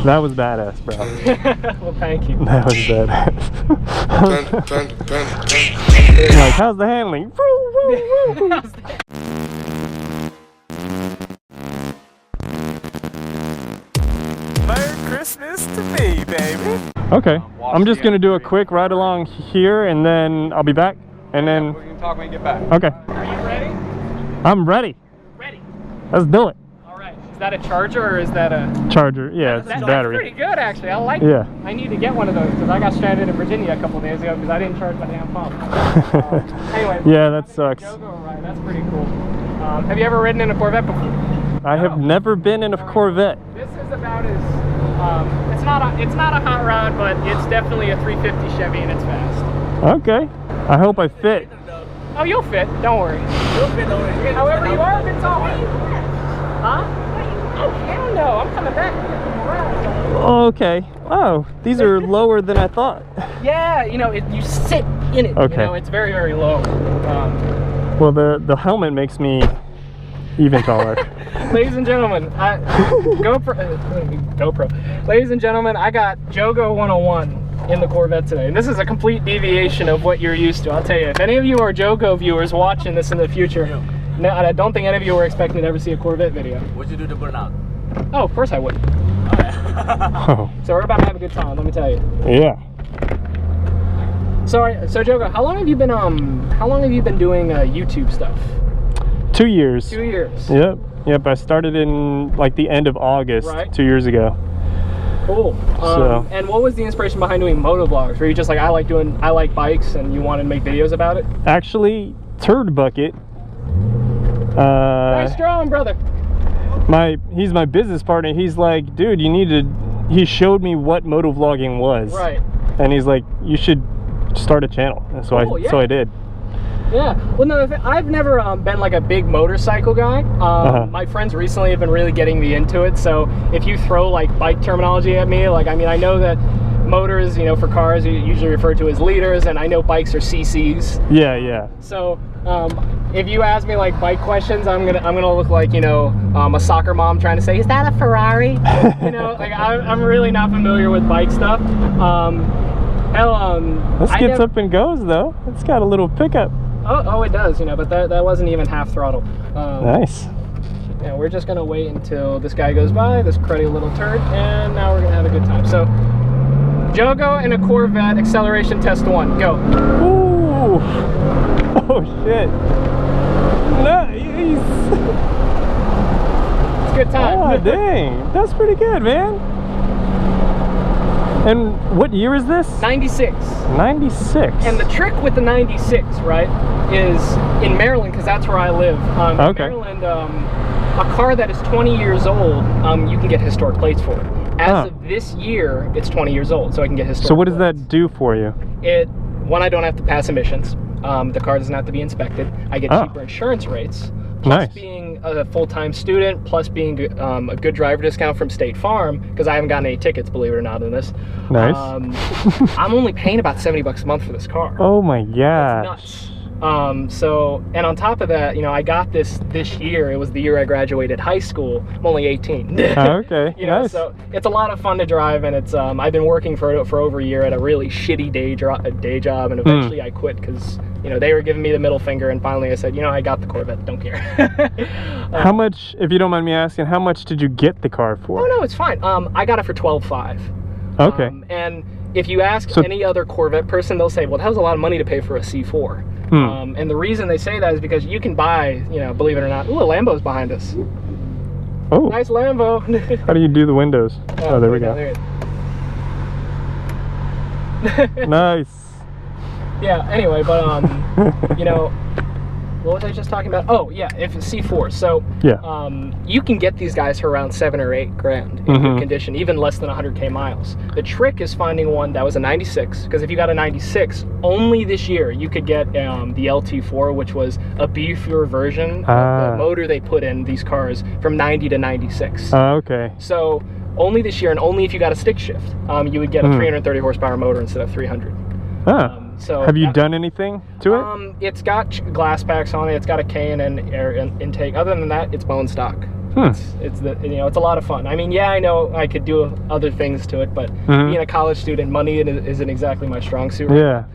That was badass, bro. Well, thank you. That was badass. Like, how's the handling? Merry Christmas to me, baby. Okay, I'm just gonna do a quick ride along here, and then I'll be back, and then we can talk when you get back. Okay. Are you ready? I'm ready. Ready. Let's do it. All right. Is that a charger or is that a Charger? Yeah, it's that's battery. pretty good, actually. I like Yeah. it. I need to get one of those because I got stranded in Virginia a couple of days ago because I didn't charge my damn phone. Anyway. Yeah, that sucks. Right, that's pretty cool. Have you ever ridden in a Corvette before? I have never been in a Corvette. This is about as it's not a hot rod, but it's definitely a 350 Chevy and it's fast. Okay. I hope I fit. Oh, you'll fit. Don't worry. You'll fit over here. However you are, it's all right. Huh? Oh, hell no. I'm coming back. Okay. Oh, these are lower than I thought. Yeah, you know, you sit in it. Okay. You know, it's very, very low. Well, the helmet makes me even taller. Ladies and gentlemen, GoPro. Ladies and gentlemen, I got Jogo 101 in the Corvette today, and this is a complete deviation of what you're used to. I'll tell you, if any of you are Jogo viewers watching this in the future, no, I don't think any of you were expecting to ever see a Corvette video. What'd you do to burn out? Oh, of course I would. Oh. So we're about to have a good time, let me tell you. Yeah. So Jogo, how long have you been doing YouTube stuff? 2 years. 2 years. Yep. I started in like the end of August, right. 2 years ago. Cool. And what was the inspiration behind doing moto vlogs? Were you just like, I like bikes, and you wanted to make videos about it? Actually, Turd Bucket. Nice drawing, brother. He's my business partner. He's like, dude, he showed me what moto vlogging was. Right. And he's like, you should start a channel. And so so I did. Yeah. Well, no, I've never been like a big motorcycle guy. My friends recently have been really getting me into it. So if you throw like bike terminology at me, like, I mean, I know that motors, you know, for cars, you usually refer to as liters, and I know bikes are cc's. Yeah. So if you ask me like bike questions, I'm gonna look like, you know, a soccer mom trying to say, is that a Ferrari? You know, like I'm really not familiar with bike stuff. This gets up and goes though. It's got a little pickup. Oh, it does, you know, but that wasn't even half throttle. Nice. Yeah, we're just gonna wait until this guy goes by, this cruddy little turd, and now we're gonna have a good time. So, Jogo in a Corvette, acceleration test 1, go. Ooh. Oh shit. Nice. It's a good time. Oh dang, that's pretty good, man. And what year is this? 96. 96. And the trick with the 96, right, is in Maryland, because that's where I live. Okay. In Maryland, a car that is 20 years old, you can get historic plates for it. As of this year, it's 20 years old, so I can get historic plates. So what does that do for you? One, I don't have to pass emissions. The car doesn't have to be inspected. I get cheaper insurance rates. Plus being a full-time student, plus being a good driver discount from State Farm, because I haven't gotten any tickets, believe it or not, in this. Nice. I'm only paying about $70 a month for this car. Oh my gosh. That's nuts. So, and on top of that, you know, I got this year. It was the year I graduated high school. I'm only 18. Okay, you know, nice. so it's a lot of fun to drive, and it's I've been working for over a year at a really shitty day job, and eventually I quit because, you know, they were giving me the middle finger, and finally I said, you know, I got the Corvette, don't care. How much, if you don't mind me asking, how much did you get the car for? Oh no, it's fine. I got it for $12,500. Okay. And if you ask any other Corvette person, they'll say, well, that was a lot of money to pay for a C4. And the reason they say that is because you can buy, you know, believe it or not, ooh, a Lambo's behind us. Oh. Nice Lambo. How do you do the windows? Oh, there we go. Nice. Yeah, anyway, but, you know, what was I just talking about? Oh, yeah, if it's C4. So, you can get these guys for around $7 or $8 grand in good condition, even less than 100K miles. The trick is finding one that was a 96, because if you got a 96, only this year you could get the LT4, which was a beefier version of the motor they put in these cars from 90 to 96. Okay. So, only this year, and only if you got a stick shift, you would get a 330 horsepower motor instead of 300. So have you done anything to it? It's got glass packs on it. It's got a K&N air intake. Other than that, it's bone stock. It's it's a lot of fun. I mean, yeah, I know I could do other things to it, but being a college student, money isn't exactly my strong suit. Right?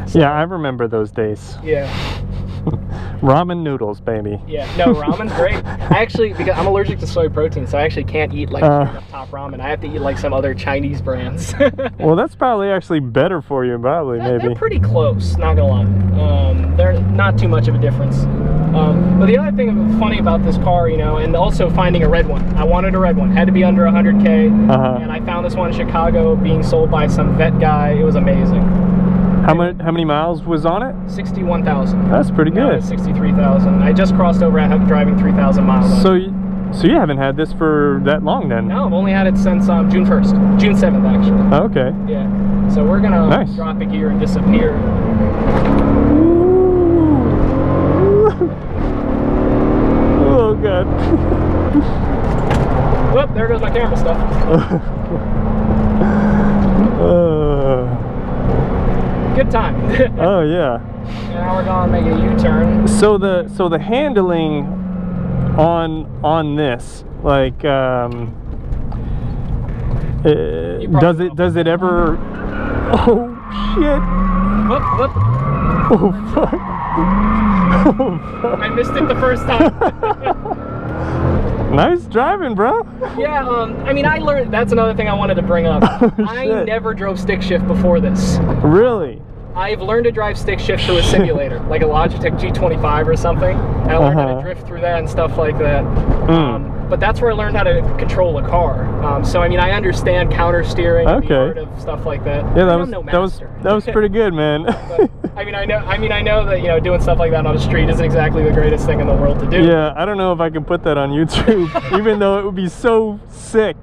So, yeah, I remember those days. Yeah. Ramen noodles, baby. Yeah, no, ramen's great. I actually, because I'm allergic to soy protein, so I actually can't eat like top ramen. I have to eat like some other Chinese brands. Well, that's probably actually better for you, maybe. They're pretty close, not gonna lie. They're not too much of a difference. But the other thing funny about this car, and also finding a red one. I wanted a red one. Had to be under 100K, and I found this one in Chicago being sold by some vet guy. It was amazing. How many miles was on it? 61,000. That's pretty good. 63,000. I just crossed over at driving 3,000 miles. So you haven't had this for that long then? No, I've only had it since June 1st. June 7th, actually. Oh, okay. Yeah. So we're gonna drop a gear and disappear. Oh god. Whoop! There goes my camera stuff. Good time. Oh yeah. Now we're gonna make a U-turn. So the handling on this, like, does it ever? Oh shit! Whoop whoop! Oh fuck! Oh fuck! I missed it the first time. Nice driving, bro. Yeah, I mean, I learned, that's another thing I wanted to bring up. I never drove stick shift before this. Really? I've learned to drive stick shift through a simulator, like a Logitech G25 or something. And I learned how to drift through that and stuff like that. But that's where I learned how to control a car. So I mean, I understand counter steering, and the art of stuff like that. Yeah, that was pretty good, man. But, I mean, I know that doing stuff like that on the street isn't exactly the greatest thing in the world to do. Yeah, I don't know if I can put that on YouTube, even though it would be so sick.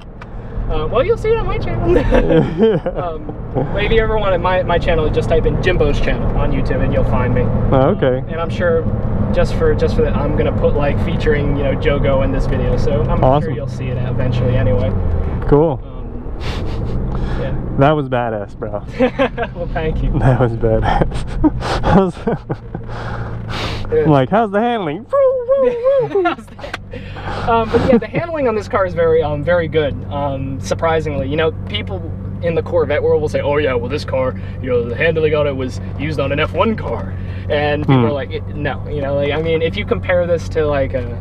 Well, you'll see it on my channel. But if you ever want my channel, just type in Jimbo's channel on YouTube and you'll find me. Oh, okay. And I'm sure just for that, I'm gonna put like featuring Jogo in this video, so I'm sure you'll see it eventually anyway. Cool. Yeah. That was badass, bro. Well, thank you. That was badass. I'm like, how's the handling? But yeah, the handling on this car is very good. Surprisingly, people in the Corvette world will say, "Oh yeah, well this car, the handling on it was used on an F1 car," and people are like, "No, I mean, if you compare this to like a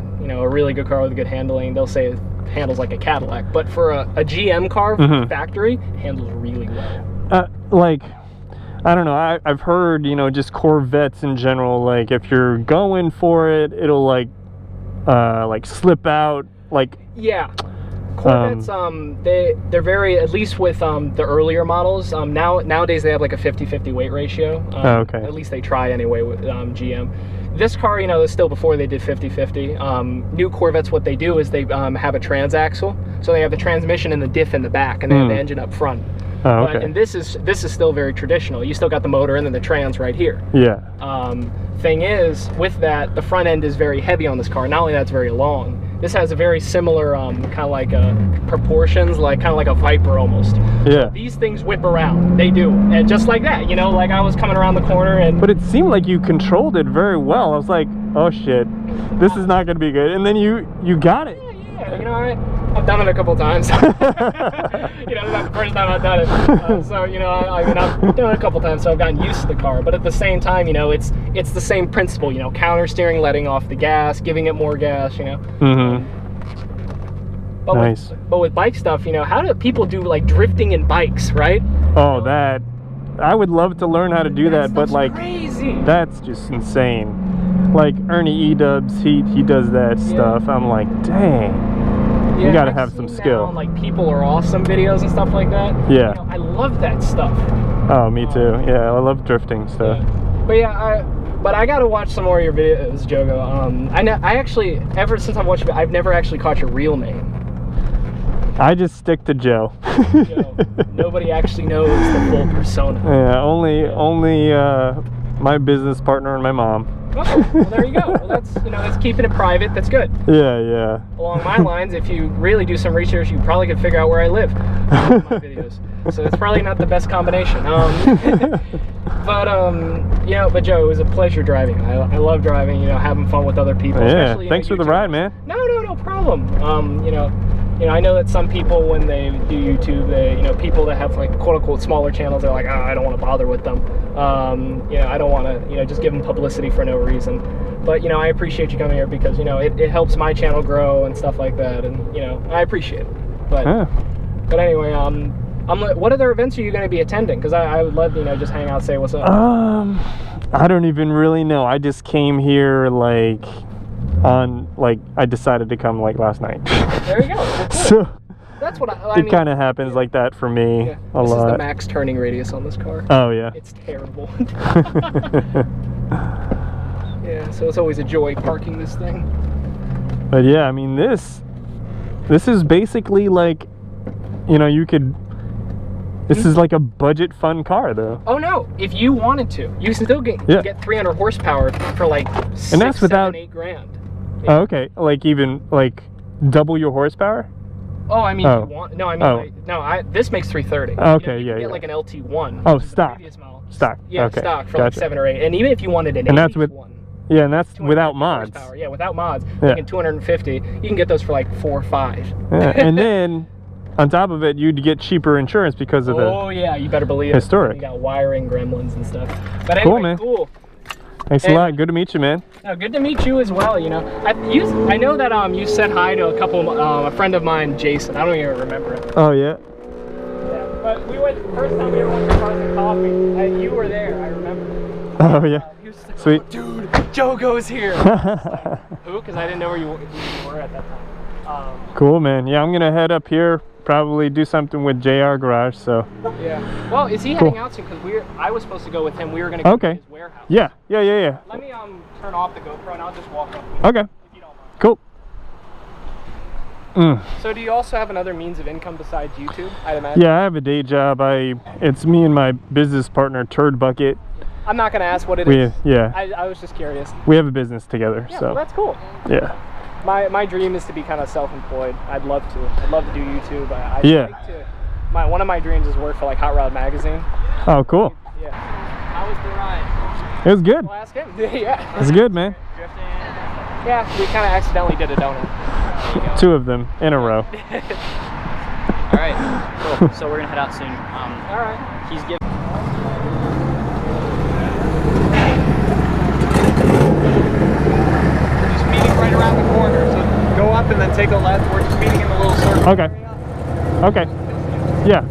really good car with good handling, they'll say it handles like a Cadillac. But for a GM car factory, it handles really well." Like, I don't know. I've heard just Corvettes in general. Like if you're going for it, it'll like slip out. Like Corvettes, they're very, at least with the earlier models, nowadays they have like a 50-50 weight ratio. At least they try anyway with GM. This car, is still before they did 50-50. New Corvettes, what they do is they have a transaxle, so they have the transmission and the diff in the back, and they have the engine up front. And this is still very traditional. You still got the motor and then the trans right here. Yeah. Thing is, with that, the front end is very heavy on this car. Not only that's very long. This has a very similar kind of like proportions, kind of like a Viper almost. Yeah. So these things whip around. They do, and just like that. Like I was coming around the corner and. But it seemed like you controlled it very well. I was like, oh shit, this is not going to be good. And then you got it. Yeah. I've done it a couple times. That's not the first time I've done it. So I've done it a couple times, so I've gotten used to the car. But at the same time, it's the same principle. Counter steering, letting off the gas, giving it more gas. But nice. But with bike stuff, how do people do like drifting in bikes, right? Oh, that I would love to learn how to do that, but like crazy. That's just insane. Like Ernie E-Dubs, he does that stuff. I'm like, dang. You gotta have some skill. On, like People Are Awesome videos and stuff like that. Yeah. I love that stuff. Oh, me too. Yeah, I love drifting stuff. Yeah. But I gotta watch some more of your videos, Jogo. I actually, ever since I've watched it, I've never actually caught your real name. I just stick to Joe. Joe. Nobody actually knows the full persona. Yeah, only my business partner and my mom. Oh, well there you go. Well, that's keeping it private. That's good. Yeah. Along my lines, if you really do some research, you probably could figure out where I live in my videos. So it's probably not the best combination. But Joe, it was a pleasure driving. I love driving. Having fun with other people. Yeah. Thanks for the ride, man. No, no problem. I know that some people, when they do YouTube, they, people that have like quote unquote smaller channels, they're like, oh, I don't want to bother with them. I don't want to, just give them publicity for no reason. But, I appreciate you coming here because, it helps my channel grow and stuff like that. And, I appreciate it. But anyway, what other events are you going to be attending? Because I would love to, just hang out, say what's up. I don't even really know. I just came here I decided to come last night. There you go. Well, cool. So that's what I mean. It kind of happens like that for me a lot. This is the max turning radius on this car. Oh yeah. It's terrible. Yeah, so it's always a joy parking this thing. But yeah, I mean this is basically like, this is like a budget fun car though. Oh no, if you wanted to, you can still get 300 horsepower for like 6, and that's without 7, 8 grand. Oh, okay, even double your horsepower? Oh, I mean, you want, no, I mean, this makes 330. Okay, you can get like an LT1. Oh, stock. Stock. Yeah, okay. Stock for like 7 or 8. And even if you wanted an 81. Yeah, and that's without mods. Horsepower. Yeah, without mods. Like in 250, you can get those for like 4 or 5. Yeah. And then on top of it, you'd get cheaper insurance because of the. Oh yeah, you better believe historic. You got wiring gremlins and stuff. But anyway, cool, man. Cool. Thanks a lot. Good to meet you, man. No, good to meet you as well. I know that you said hi to a friend of mine, Jason. I don't even remember it. Oh yeah. Yeah, but we went first time we ever went to Cars and Coffee. You were there, I remember. Oh yeah. He was like, sweet. Oh, dude, Joe goes here. Like, who? Because I didn't know where you were at that time. Cool, man. Yeah, I'm gonna head up here. Probably do something with JR Garage. So. Yeah. Well, is he heading out soon? Because I was supposed to go with him. We were gonna go to his warehouse. Yeah. Let me turn off the GoPro and I'll just walk up. Okay. If you don't mind. Cool. So do you also have another means of income besides YouTube, I'd imagine? Yeah, I have a day job. It's me and my business partner, Turd Bucket. I'm not gonna ask what it is. Yeah. I was just curious. We have a business together. Yeah, so. Well, that's cool. Yeah. My dream is to be kind of self-employed. I'd love to. I'd love to do YouTube. One of my dreams is work for like Hot Rod Magazine. Oh, cool. Yeah. How was the ride? It was good. Well, ask him. Yeah. It was good, man. Drifting. Yeah, we kind of accidentally did a donut. 2 of them in a row. All right. Cool. So we're gonna head out soon. All right. He's giving. Right around the corner, so go up and then take a left. We're just meeting in the little circle. Okay. Yeah.